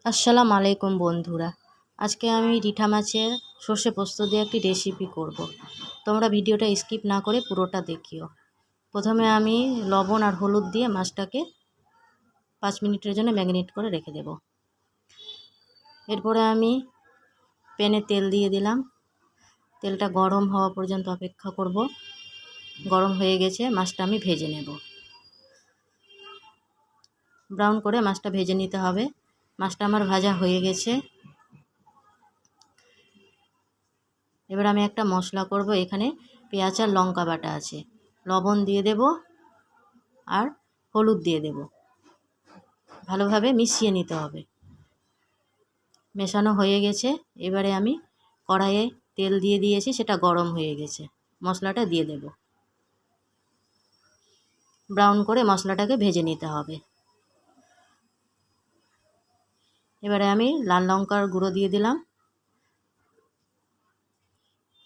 আসসালামু আলাইকুম বন্ধুরা। আজকে আমি রিঠা মাছের সর্ষে পোস্ত দিয়ে একটি রেসিপি করব। তোমরা ভিডিওটা স্কিপ না করে পুরোটা দেখিও। প্রথমে আমি লবণ আর হলুদ দিয়ে মাছটাকে 5 মিনিটের জন্য ম্যারিনেট করে রেখে দেব। এরপরে আমি প্যানে তেল দিয়ে দিলাম। তেলটা গরম হওয়া পর্যন্ত অপেক্ষা করব। গরম হয়ে গেছে, মাছটা আমি ভেজে নেব। ব্রাউন করে মাছটা ভেজে নিতে হবে। মাছটা আমার ভাজা হয়ে গেছে। এবার আমি একটা মশলা করব। এখানে পেঁয়াজ আর লঙ্কা বাটা আছে, লবণ দিয়ে দেব আর হলুদ দিয়ে দেব। ভালোভাবে মিশিয়ে নিতে হবে। মেশানো হয়ে গেছে। এবারে আমি কড়াইয়ে তেল দিয়ে দিয়েছি, সেটা গরম হয়ে গেছে। মশলাটা দিয়ে দেব। ব্রাউন করে মশলাটাকে ভেজে নিতে হবে। এবারে আমি লাল লঙ্কার গুঁড়ো দিয়ে দিলাম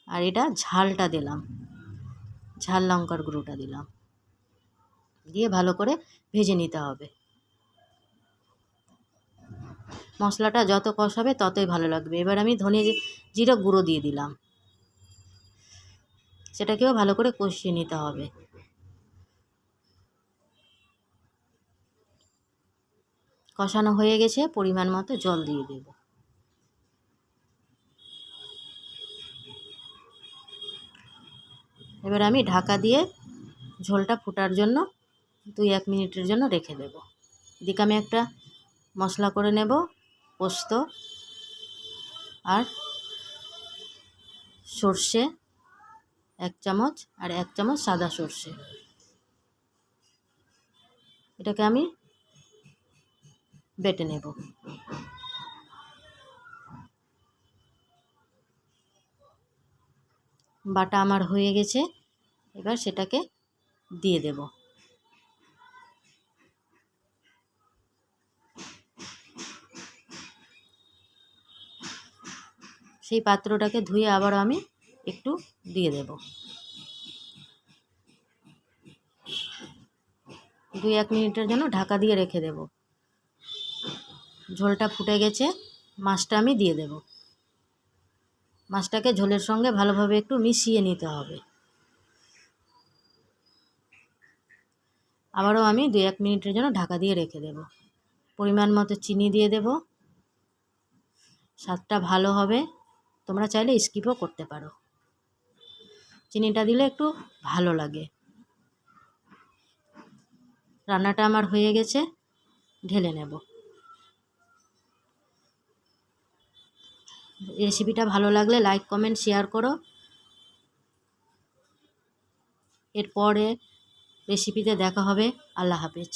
আর এটা ঝালটা দিলাম, ঝাল লঙ্কার গুঁড়োটা দিলাম, দিয়ে ভালো করে ভেজে নিতে হবে। মশলাটা যত কষাবে ততই ভালো লাগবে। এবার আমি ধনে জিরা গুঁড়ো দিয়ে দিলাম, সেটাকেও ভালো করে কষিয়ে নিতে হবে। কষানো হয়ে গেছে, পরিমাণ মতো জল দিয়ে দেব। এবার আমি ঢাকা দিয়ে ঝোলটা ফোটার জন্য 2-1 মিনিটের জন্য রেখে দেব। এদিকে আমি একটা মশলা করে নেব, পোস্ত আর সর্ষে 1 চামচ আর 1 চামচ সাদা সর্ষে। এটাকে আমি বেটে নেব। বাটা আমার হয়ে গেছে। এবার সেটাকে দিয়ে দেব। সেই পাত্রটাকে ধুয়ে আবার আমি একটু দিয়ে দেব। 2-1 মিনিটের জন্য ঢাকা দিয়ে রেখে দেব। ঝোলটা ফুটে গেছে, মাছটা আমি দিয়ে দেব। মাছটাকে ঝোলের সঙ্গে ভালোভাবে একটু মিশিয়ে নিতে হবে। আবারও আমি 2-1 মিনিটের জন্য ঢাকা দিয়ে রেখে দেব। পরিমাণ মতো চিনি দিয়ে দেব। স্বাদটা ভালো হবে, তোমরা চাইলে স্কিপও করতে পারো। চিনিটা দিলে একটু ভালো লাগে। রান্নাটা আমার হয়ে গেছে, ঢেলে নেব। রেসিপিটা ভালো লাগলে লাইক কমেন্ট শেয়ার করো। এরপরে রেসিপিতে দেখা হবে। আল্লাহ হাফেজ।